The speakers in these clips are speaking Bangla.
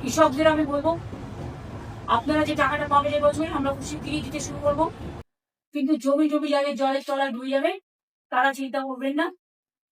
কৃষকদের আমি বলবো, আপনারা যে টাকাটা পাবেন এবছর আমরা খুশি ফিরিয়ে দিতে শুরু করবো। কিন্তু জমি জমি যাদের জলের তলায় ডুবে যাবে তারা চিন্তা করবেন না,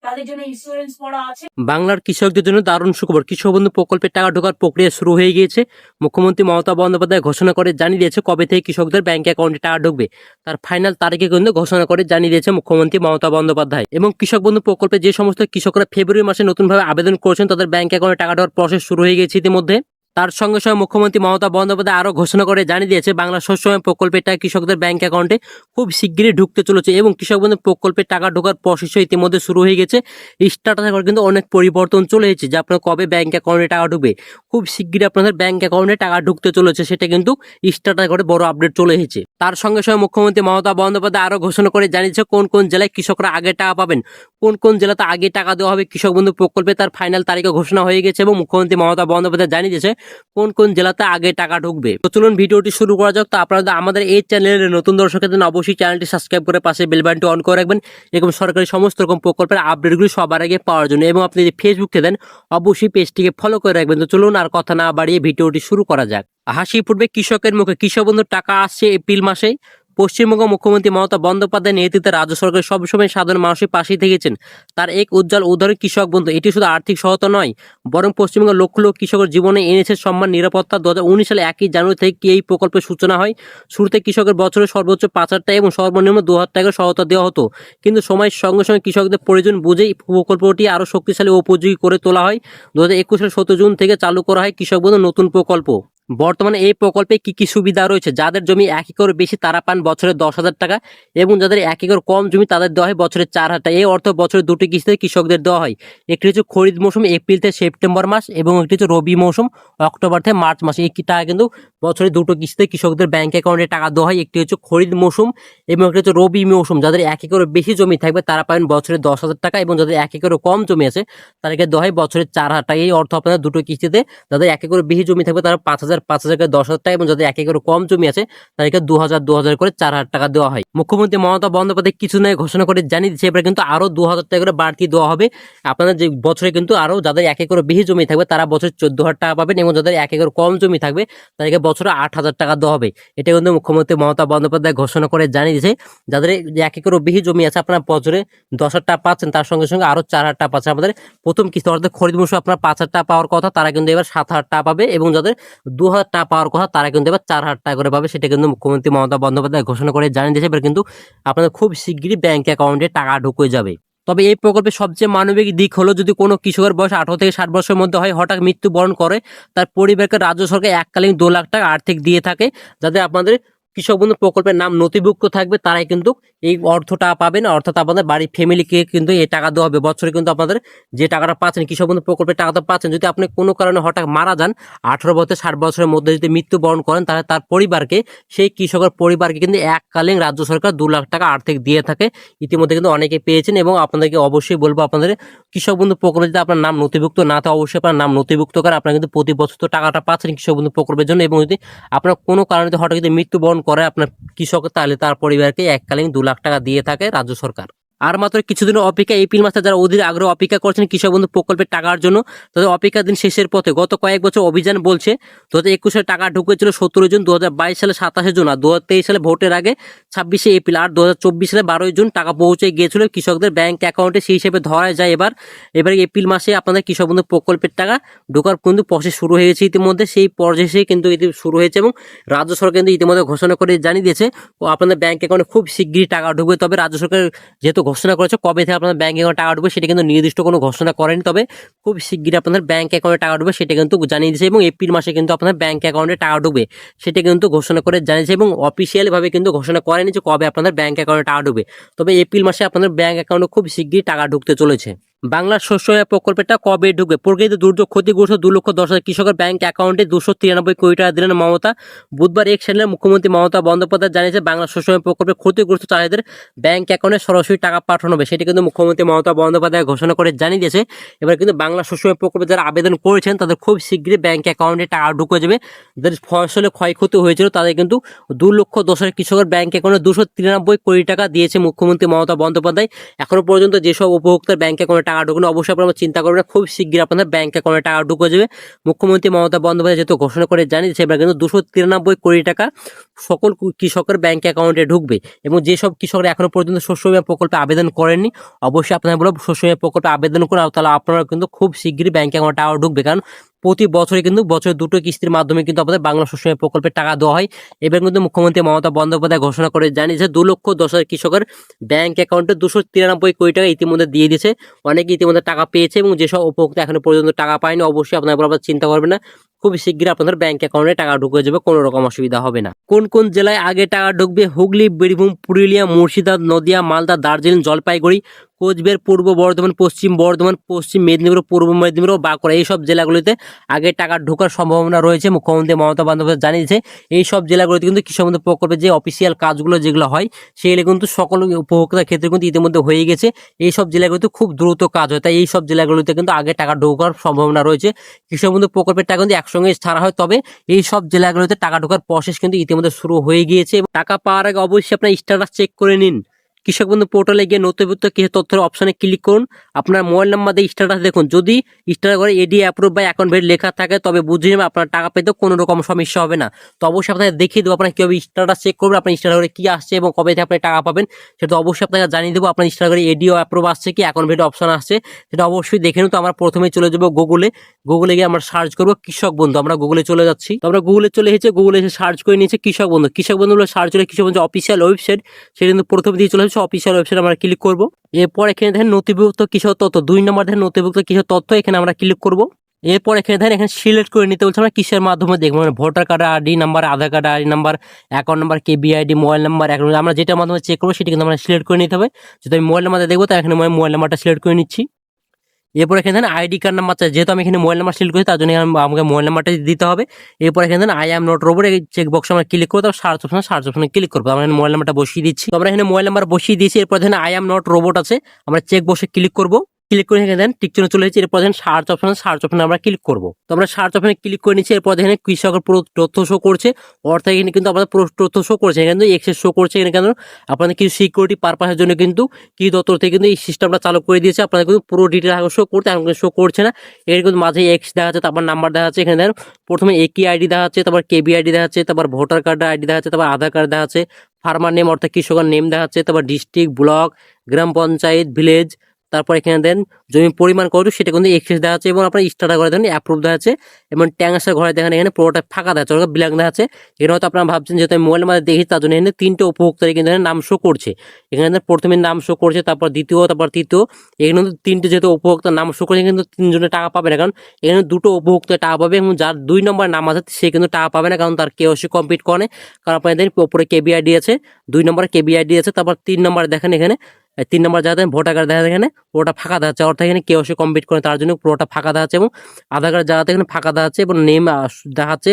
তাদের জন্য ইন্স্যুরেন্স করা আছে। বাংলার কৃষকদের জন্য দারুণ সুখবর, কৃষক বন্ধু প্রকল্পের টাকা ঢোকার প্রক্রিয়া শুরু হয়ে গিয়েছে। মুখ্যমন্ত্রী মমতা বন্দ্যোপাধ্যায় ঘোষণা করে জানিয়ে দিয়েছে কবে থেকে কৃষকদের ব্যাংক অ্যাকাউন্টে টাকা ঢুকবে। তার ফাইনাল তারিখে কিন্তু ঘোষণা করে জানিয়ে দিয়েছে মুখ্যমন্ত্রী মমতা বন্দ্যোপাধ্যায়। এবং কৃষক বন্ধু প্রকল্পে যে সমস্ত কৃষকরা ফেব্রুয়ারি মাসে নতুনভাবে আবেদন করেছেন তাদের ব্যাংক অ্যাকাউন্টে টাকা ঢোকার প্রসেস শুরু হয়ে গেছে ইতিমধ্যে। তার সঙ্গে সঙ্গে মুখ্যমন্ত্রী মমতা বন্দ্যোপাধ্যায় আরও ঘোষণা করে জানিয়ে দিয়েছে বাংলা শস্য বীমা প্রকল্পের টাকা কৃষকদের ব্যাংক অ্যাকাউন্টে খুব শিগগিরই ঢুকতে চলেছে। এবং কৃষক বন্ধু প্রকল্পের টাকা ঢোকার প্রসেস ইতিমধ্যে শুরু হয়ে গেছে। স্ট্যাটাসে কিন্তু অনেক পরিবর্তন চলে এসেছে যে আপনার কবে ব্যাংক অ্যাকাউন্টে টাকা ঢুকবে। খুব শিগগিরই আপনাদের ব্যাংক অ্যাকাউন্টে টাকা ঢুকতে চলেছে, সেটা কিন্তু স্ট্যাটাসে করে বড় আপডেট চলে এসেছে। তার সঙ্গে সঙ্গে মুখ্যমন্ত্রী মমতা বন্দ্যোপাধ্যায় আরও ঘোষণা করে জানিয়েছে কোন কোন জেলায় কৃষকরা আগে টাকা পাবেন, কোন কোন জেলাতে আগে টাকা দেওয়া হবে কৃষক বন্ধু প্রকল্পে। তার ফাইনাল তারিখে ঘোষণা হয়ে গেছে এবং মুখ্যমন্ত্রী মমতা বন্দ্যোপাধ্যায় জানিয়ে দিয়েছে কোন কোন জেলাতে আগে টাকা ঢুকবে। তো চলুন ভিডিওটি শুরু করা যাক। তো আপনারা আমাদের এই চ্যানেলের নতুন দর্শকের জন্য অবশ্যই চ্যানেলটি সাবস্ক্রাইব করে পাশে বেল বাটনটি অন করে রাখবেন এরকম সরকারি সমস্ত রকম প্রকল্পের আপডেটগুলি সবার আগে পাওয়ার জন্য। এবং আপনি যদি ফেসবুক থেকে দেন অবশ্যই পেজটিকে ফলো করে রাখবেন। তো চলুন আর কথা না বাড়িয়ে ভিডিওটি শুরু করা যাক। হাসি ফুটবে কৃষকের মুখে, কৃষক বন্ধুর টাকা আসছে এপ্রিল মাসে। পশ্চিমবঙ্গ মুখ্যমন্ত্রী মমতা বন্দ্যোপাধ্যায় নেতৃত্বে রাজ্য সরকার সবসময় সাধারণ মানুষের পাশেই থেকেছেন। তার এক উজ্জ্বল উদাহরণ কৃষক বন্ধু। এটি শুধু আর্থিক সহায়তা নয়, বরং পশ্চিমবঙ্গের লক্ষ লক্ষ কৃষকের জীবনে এনেছে সম্মান, নিরাপত্তা। 2019 সালে 1 জানুয়ারি থেকে এই প্রকল্পের সূচনা হয়। শুরুতে কৃষকের বছরে সর্বোচ্চ 5,000 টাকা এবং সর্বনিম্ন 2,000 টাকার সহায়তা দেওয়া হতো। কিন্তু সময়ের সঙ্গে সঙ্গে কৃষকদের প্রয়োজন বুঝেই প্রকল্পটি আরও শক্তিশালী ও উপযোগী করে তোলা হয়। 2021 সালের 17 জুন থেকে চালু করা হয় কৃষক বন্ধু নতুন প্রকল্প। বর্তমানে এই প্রকল্পে কি কি সুবিধা রয়েছে? যাদের জমি 1 একর বেশি তারা পান বছরে 10,000 টাকা এবং যাদের 1 একর কম জমি তাদের দেওয়া হয় বছরে 4,000 টাকা। এই অর্থ বছরে 2টি কিস্তিতে কৃষকদের দেওয়া হয়। একটি হচ্ছে খরিদ মৌসুম এপ্রিল থেকে সেপ্টেম্বর মাস এবং একটি হচ্ছে রবি মৌসুম অক্টোবর থেকে মার্চ মাস। এই টাকা কিন্তু বছরে 2টো কিস্তিতে কৃষকদের ব্যাংক অ্যাকাউন্টে টাকা দেওয়া হয়। একটি হচ্ছে খরিদ মৌসুম এবং একটি হচ্ছে রবি মৌসুম। যাদের 1 একর বেশি জমি থাকবে তারা পাবেন বছরে 10,000 টাকা এবং যাদের 1 একর কম জমি আছে তাদেরকে দেওয়া হয় বছরে 4,000 টাকা। এই অর্থ আপনাদের 2টো কিস্তিতে, যাদের 1 একর বেশি জমি থাকবে তারা 5,000 5,000 করে 10,000 টাকা এবং যাদের 1 একর কম জমি আছে তাদেরকে 2,000 করে 4,000 টাকা দেওয়া হয়। মুখ্যমন্ত্রী মমতা বন্দ্যোপাধ্যায় কিছু নয় ঘোষণা করে জানিয়ে দিচ্ছে এবার কিন্তু আরো 2,000 টাকা করে বাড়তি দেওয়া হবে। আপনাদের যে বছরে কিন্তু আরো যাদের 1 একর বেশি জমি থাকবে তারা বছরে 14,000 টাকা পাবেন এবং যাদের 1 একর কম জমি থাকবে তাদেরকে বছরে 8,000 টাকা দেওয়া হবে। এটা কিন্তু মুখ্যমন্ত্রী মমতা বন্দ্যোপাধ্যায় ঘোষণা করে জানিয়ে দিয়েছে। যাদের 1 একর বেশি জমি আছে আপনারা বছরে 10,000 টাকা পাচ্ছেন, তার সঙ্গে সঙ্গে আরো 4,000 টাকা পাচ্ছেন। আমাদের প্রথম কিস্তি অর্থাৎ খরিদ মৌসুমে আপনার 5,000 টাকা পাওয়ার কথা তারা কিন্তু এবার 7,000 টাকা পাবে এবং যাদের 2,000 টাকা পাওয়ার কথা তারা কিন্তু এবার 4,000 টাকা করে পাবে। সেটা কিন্তু মুখ্যমন্ত্রী মমতা বন্দ্যোপাধ্যায় ঘোষণা করে জানিয়ে দিয়েছে। এবার কিন্তু আপনাদের খুব শিগগিরই ব্যাংক অ্যাকাউন্টে টাকা ঢুকে যাবে। তবে এই প্রকল্পের সবচেয়ে মানবিক দিক হলো যদি কোনো কৃষকের বয়স 18 থেকে 60 বছরের মধ্যে হয়, হঠাৎ মৃত্যুবরণ করে, তার পরিবারকে রাজ্য সরকার এককালীন 2 লাখ টাকা আর্থিক দিয়ে থাকে। যাদের আপনাদের কৃষক বন্ধু প্রকল্পের নাম নথিভুক্ত থাকবে তারাই কিন্তু এই অর্থটা পাবেন। অর্থাৎ আপনাদের বাড়ির ফ্যামিলিকে কিন্তু এই টাকা দেওয়া হবে। বছরে কিন্তু আপনাদের যে টাকাটা পাচ্ছেন কৃষক বন্ধু প্রকল্পের টাকাটা পাচ্ছেন, যদি আপনি কোনো কারণে হঠাৎ মারা যান 18 বছর 60 বছরের মধ্যে যদি মৃত্যুবরণ করেন তাহলে তার পরিবারকে, সেই কৃষকের পরিবারকে কিন্তু এককালীন রাজ্য সরকার 2 লাখ টাকা আর্থিক দিয়ে থাকে। ইতিমধ্যে কিন্তু অনেকে পেয়েছেন এবং আপনাদেরকে অবশ্যই বলবো আপনাদের কৃষক বন্ধু প্রকল্পে যদি আপনার নাম নথিভুক্ত না থাকে অবশ্যই আপনার নাম নথিভুক্ত করেন। আপনারা কিন্তু প্রতি বছর তো টাকাটা পাচ্ছেন কৃষক বন্ধু প্রকল্পের জন্য। এবং যদি আপনার কোনো কারণে হঠাৎ যদি মৃত্যুবরণ করে আপনার কৃষক তাহলে তার পরিবারকে এককালীন 2 লাখ টাকা দিয়ে থাকে রাজ্য সরকার। আর মাত্র কিছুদিনের অপেক্ষা, এপ্রিল মাসে যারা অধীর আগ্রহ অপেক্ষা করছেন কৃষক বন্ধু প্রকল্পের টাকার জন্য তাদের অপেক্ষা দিন শেষের পথে। গত কয়েক বছর অভিযান বলছে 2021 সালে টাকা ঢুকেছিল 17 জুন, 2022 সালে 27 জুন, আর 2023 সালে ভোটের আগে 26 এপ্রিল, আর 2024 সালে 12 জুন টাকা পৌঁছে গিয়েছিল কৃষকদের ব্যাংক অ্যাকাউন্টে। সেই হিসেবে ধরা যায় এবার এপ্রিল মাসে আপনাদের কৃষক বন্ধু প্রকল্পের টাকা ঢোকার কিন্তু প্রসেস শুরু হয়ে গেছে ইতিমধ্যে। সেই পর্যায়ে কিন্তু এটি শুরু হয়েছে এবং রাজ্য সরকার কিন্তু ইতিমধ্যে ঘোষণা করে জানিয়ে দিয়েছে আপনাদের ব্যাংক অ্যাকাউন্টে খুব শিগগিরই টাকা ঢুকবে। তবে রাজ্য সরকার যেহেতু ঘোষণা করেছে কবে থেকে আপনাদের ব্যাংক অ্যাকাউন্টে টাকা ঢুকবে সেটা কিন্তু নির্দিষ্ট কোনো ঘোষণা করেনি। তবে খুব শিগগিরই আপনাদের ব্যাংক অ্যাকাউন্টে টাকা ঢুকবে সেটা কিন্তু জানিয়ে দিয়েছে এবং এপ্রিল মাসে কিন্তু আপনাদের ব্যাংক অ্যাকাউন্টে টাকা ঢুকবে সেটা কিন্তু ঘোষণা করে জানিয়েছে এবং অফিসিয়ালি ভাবে কিন্তু ঘোষণা করেনি যে কবে আপনাদের ব্যাংক অ্যাকাউন্টে টাকা ঢুকবে। তবে এপ্রিল মাসে আপনাদের ব্যাংক অ্যাকাউন্টে খুব শিগগিরই টাকা ঢুকতে চলেছে। বাংলার শস্য বীমা প্রকল্পটা কবে ঢুকবে? প্রকৃত দুর্যোগ ক্ষতিগ্রস্ত 2,10,000 কৃষকের ব্যাংক অ্যাকাউন্টে 293 কোটি টাকা দিলেন মমতা। বুধবার এক চ্যানেলে মুখ্যমন্ত্রী মমতা বন্দ্যোপাধ্যায় জানিয়েছে বাংলা শস্য বীমা প্রকল্পে ক্ষতিগ্রস্ত চাষিদের ব্যাংক অ্যাকাউন্টে সরাসরি টাকা পাঠানো হবে। সেটা কিন্তু মুখ্যমন্ত্রী মমতা বন্দ্যোপাধ্যায় ঘোষণা করে জানিয়ে দিয়েছে। এবার কিন্তু বাংলা শস্য বীমা প্রকল্পে যারা আবেদন করেছেন তাদের খুব শীঘ্রই ব্যাংক অ্যাকাউন্টে টাকা ঢুকে যাবে। যাদের ফসলে ক্ষয়ক্ষতি হয়েছিল তাদের কিন্তু 2,10,000 কৃষকের ব্যাংক অ্যাকাউন্টে 293 কোটি টাকা দিয়েছে মুখ্যমন্ত্রী মমতা বন্দ্যোপাধ্যায়। এখনো পর্যন্ত যেসব উপভোক্তার ব্যাংক অ্যাকাউন্টে টাকা ঢুকবে না। অবশ্যই আপনারা চিন্তা করবেন না, খুব শিগগির আপনাদের ব্যাংক অ্যাকাউন্টে টাকা ঢুকে যাবে। মুখ্যমন্ত্রী মমতা বন্দ্যোপাধ্যায় যেহেতু ঘোষণা করে জানিয়েছে, এবার কিন্তু 293 কোটি টাকা সকল কৃষকের ব্যাংক অ্যাকাউন্টে ঢুকবে। এবং যেসব কৃষকরা এখনো পর্যন্ত শস্য বীমা প্রকল্পে আবেদন করেননি, অবশ্যই আপনারা বলবো শস্য বীমা প্রকল্পে আবেদন করুন, তাহলে আপনারা কিন্তু খুব শিগগিরই ব্যাংক অ্যাকাউন্টে টাকা ঢুকবে। কারণ প্রতি বছরে কিন্তু বছরে 2টো কিস্তির মাধ্যমে কিন্তু আপনাদের বাংলা শস্য বীমা প্রকল্পের টাকা দেওয়া হয়। এবার কিন্তু মুখ্যমন্ত্রী মমতা বন্দ্যোপাধ্যায় ঘোষণা করে জানিয়েছে 2,10,000 কৃষকের ব্যাংক অ্যাকাউন্টে 293 কোটি টাকা ইতিমধ্যে দিয়ে দিয়েছে। অনেকে ইতিমধ্যে টাকা পেয়েছে এবং যেসব উপভোক্তা এখনো পর্যন্ত টাকা পায়নি, অবশ্যই আপনারা চিন্তা করবেন না, খুব শিগগিরই আপনাদের ব্যাংক অ্যাকাউন্টে টাকা ঢুকে যাবে, কোনো রকম অসুবিধা হবে না। কোন কোন জেলায় আগে টাকা ঢুকবে? হুগলি, বীরভূম, পুরুলিয়া, মুর্শিদাবাদ, নদিয়া, মালদা, দার্জিলিং, জলপাইগুড়ি, কোচবিহার, পূর্ব বর্ধমান, পশ্চিম বর্ধমান, পশ্চিম মেদিনীপুর, পূর্ব মেদিনীপুর ও বাঁকুড়া, এইসব জেলাগুলিতে আগে টাকা ঢোকার সম্ভাবনা রয়েছে। মুখ্যমন্ত্রী মমতা বন্দ্যোপাধ্যায় জানিয়েছে এই সব জেলাগুলিতে কিন্তু কৃষক বন্ধু প্রকল্পের যে অফিসিয়াল কাজগুলো যেগুলো হয়, সেগুলো কিন্তু সকল উপভোক্তার ক্ষেত্রে কিন্তু ইতিমধ্যে হয়ে গেছে। এই সব জেলাগুলিতে খুব দ্রুত কাজ হয়, তাই এই সব জেলাগুলিতে কিন্তু আগে টাকা ঢোকার সম্ভাবনা রয়েছে। কৃষক বন্ধু প্রকল্পের টাকা কিন্তু একসঙ্গে ছাড়া হয়, তবে এই সব জেলাগুলিতে টাকা ঢোকার প্রসেস কিন্তু ইতিমধ্যে শুরু হয়ে গিয়েছে। টাকা পাওয়ার আগে অবশ্যই আপনার স্ট্যাটাস চেক করে নিন। কৃষক বন্ধু পোর্টালে গিয়ে নথিভুক্ত কৃষি তথ্যের অপশনে ক্লিক করুন, আপনার মোবাইল নাম্বার দিয়ে স্ট্যাটাস দেখুন। যদি স্ট্যাটাস করে এডি অ্যাপ্রুভ বা অ্যাকাউন্ট ভেরিফাইড লেখা থাকে, তবে বুঝে নেবেন আপনার টাকা পেতে কোনো রকম সমস্যা হবে না। তো অবশ্যই আপনাকে দেখিয়ে দেবো আপনার কীভাবে স্ট্যাটাস চেক করবেন, আপনার স্ট্যাটাস করে কী আসছে এবং কবে থেকে আপনি টাকা পাবেন, সেটা অবশ্যই আপনাকে জানিয়ে দেবো। আপনার স্ট্যাটাস করে এডিও অ্যাপ্রুভ আসছে কি অ্যাকাউন্ট ভেরিফাইড অপশন আসছে, সেটা অবশ্যই দেখে নিন। তো আমরা প্রথমেই চলে যাবো গুগলে গিয়ে আমরা সার্চ করবো কৃষক বন্ধু। আমরা গুগলে চলে যাচ্ছি, তো আমরা গুগলে চলে এসেছে, গুগলে এসে সার্চ করে নিয়েছে কৃষক বন্ধু। কৃষক বন্ধু সার্চ করে কৃষক বন্ধু অফিসিয়াল ওয়েবসাইট, সেটা কিন্তু প্রথমে দিয়ে চলে এসেছে অফিসিয়াল ওয়েবসাইট, আমরা ক্লিক করবো। এরপর এখানে দেখেন নথিভুক্ত কৃষক তথ্য, 2 নম্বর দেখেন নথিভুক্ত কৃষক তথ্য, এখানে আমরা ক্লিক করবো। এরপর এখানে দেখেন এখানে সিলেক্ট করে নিতে বলছে আমরা কিসের মাধ্যমে দেখবো, মানে voter card ID number, Aadhaar card ID number, account number, KBID, mobile number, আমরা যেটার মাধ্যমে চেক করবো সেটা কিন্তু আমরা সিলেক্ট করে নিতে হবে। যদি আমি মোবাইল নাম্বার দেখবো, তাই এখানে মোবাইল নাম্বারটা সিলেক্ট করে নিচ্ছি। এরপর এখানে দেন আইডি কার্ড নাম্বার চাই, যেহেতু আমি এখানে মোবাইল নাম্বার সিলেক্ট করি, তার জন্য আমাকে মোবাইল নাম্বারটা দিতে হবে। এরপর এখানে then I am not robot, এই চেক বক্সে আমরা ক্লিক করবো, তারপর সার্চ অপশনে ক্লিক করবো। আমরা মোবাইল নাম্বারটা বসিয়ে দিচ্ছি, তো আমরা এখানে মোবাইল নাম্বার বসিয়ে দিয়েছি। এরপর এখানে আই অ্যাম নট রোবট আছে, আমরা চেক বক্সে ক্লিক করবো। ক্লিক করে এখানে দেন টিক চিহ্ন চলে এসেছে। এরপর দেখেন সার্চ অপশনে আমরা ক্লিক করবো, তো আমরা সার্চ অপশনে ক্লিক করে নিচ্ছি। এরপর দেখেন কৃষকের পুরো তথ্য শো করছে, অর্থাৎ এখানে কিন্তু আপনাদের পুরো তথ্য শো করছে, এখানে কিন্তু এক্সেস শো করছে। এখানে কেন আপনাদের কিছু সিকিউরিটি পারপাসের জন্য কিন্তু কি দপ্তর থেকে কিন্তু এই সিস্টেমটা চালু করে দিয়েছে, আপনাদের কিন্তু পুরো ডিটেল শো করতে এখন শো করছে না। এর কিন্তু মাঝে এক্স দেখা যাচ্ছে, তারপর নাম্বার দেখা যাচ্ছে। এখানে দেখেন প্রথমে একই আইডি দেখা যাচ্ছে, তারপর কেবি আইডি দেখা যাচ্ছে, তারপর ভোটার কার্ড আইডি দেখা যাচ্ছে, তারপর আধার কার্ড দেখা যাচ্ছে, ফার্মার নেম অর্থাৎ কৃষকের নেম দেখা যাচ্ছে, তারপর ডিস্ট্রিক্ট, ব্লক, গ্রাম পঞ্চায়েত, ভিলেজ, তারপর এখানে দেন জমির পরিমাণ কত সেটা কিন্তু এক্সেস দেওয়া আছে, এবং আপনার স্টার্টার ঘরে দেখেন অ্যাপ্রুভ দেওয়া আছে, এবং ট্যাঙ্গাসের ঘরে দেখেন এখানে পুরোটা ফাঁকা দেওয়া আছে, ব্ল্যাঙ্ক দেওয়া আছে। এখানে হয়তো আপনারা ভাবছেন যেহেতু আমি মোবাইলের মধ্যে দেখি, তার জন্য এখানে 3টে উপভোক্তার কিন্তু নাম শো করছে। এখানে প্রথমে নাম শো করছে, তারপর দ্বিতীয়, তারপর তৃতীয়, এখানে কিন্তু 3টে যেহেতু উপভোক্তার নাম শো করছে, কিন্তু 3 জনের টাকা পাবে না, কারণ এখানে 2টো উপভোক্তা টাকা পাবে, এবং যার 2 নম্বর নাম আছে সে কিন্তু টাকা পাবে না, কারণ তার কেওসি কমপ্লিট করে। কারণ আপনাদের উপরে কেবিআইডি আছে, 2 নম্বরে কেবিআইডি আছে, তারপর 3 নম্বর দেখেন এখানে 3 নম্বর যাতে ভোটার কার্ড দেখা যায়, এখানে পুরোটা ফাঁকা দেখাচ্ছে, অর্থাৎ এখানে কেওসি কমপ্লিট করে, তার জন্য পুরোটা ফাঁকা দেখাচ্ছে। এবং আধার কার্ড যাতে এখানে ফাঁকা দেখাচ্ছে, এবং নেম দেখাচ্ছে,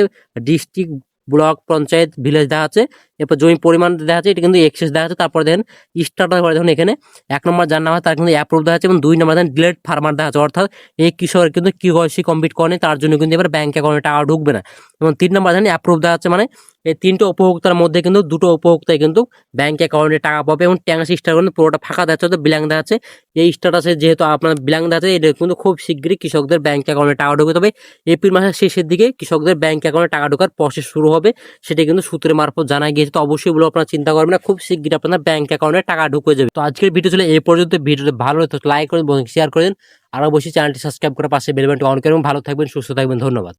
ডিস্ট্রিক্ট, ব্লক, পঞ্চায়েত, ভিলেজ দেখাচ্ছে। এরপর জমি পরিমাণ দেখাচ্ছে, এটা কিন্তু এক্সেস দেখাচ্ছে। তারপর দেখেন স্টার্টার করে দেখুন এখানে 1 নম্বর যার নাম হয় তার কিন্তু অ্যাপ্রুভ দেখাচ্ছে, এবং 2 নম্বর দেখেন ডিলেট ফার্মার দেখাচ্ছে, অর্থাৎ এই কৃষকের কিন্তু কেওয়াইসি কমপ্লিট করেনি, তার জন্য কিন্তু এবার ব্যাংক অ্যাকাউন্টে টাকা ঢুকবে না। এবং 3 নম্বর দেখেন অ্যাপ্রুভ দেখাচ্ছে, মানে এই 3টে উপভোক্তার মধ্যে কিন্তু 2টো উপভোক্তায় কিন্তু ব্যাংক অ্যাকাউন্টে টাকা পাবে। এবং ট্যাঙ্গাস স্টার কিন্তু পুরোটা ফাঁকা দেখাচ্ছে, তো ব্ল্যাঙ্ক দেখাচ্ছে। এই স্ট্যাটাসে যেহেতু আপনার ব্ল্যাঙ্ক দেখাচ্ছে, এটা কিন্তু খুব শীঘ্রই কৃষকদের ব্যাংক অ্যাকাউন্টে টাকা ঢুকবে। তবে এপ্রিল মাসের শেষের দিকে কৃষকদের ব্যাংক অ্যাকাউন্টে টাকা ঢোকার প্রসেস শুরু হবে, সেটা কিন্তু সূত্রের মারফত জানা গিয়েছে। তো অবশ্যই বলে আপনারা চিন্তা করবেন না, খুব শীঘ্রই আপনার ব্যাংক অ্যাকাউন্টে টাকা ঢুকে যাবে। তো আজকের ভিডিও ছিল এই পর্যন্ত। ভিডিওটি ভালো হলে লাইক করেন এবং শেয়ার করেন, আর অবশ্যই চ্যানেলটি সাবস্ক্রাইব করে পাশে বেল বাটনটি অন করবেন। ভালো থাকবেন, সুস্থ থাকবেন, ধন্যবাদ।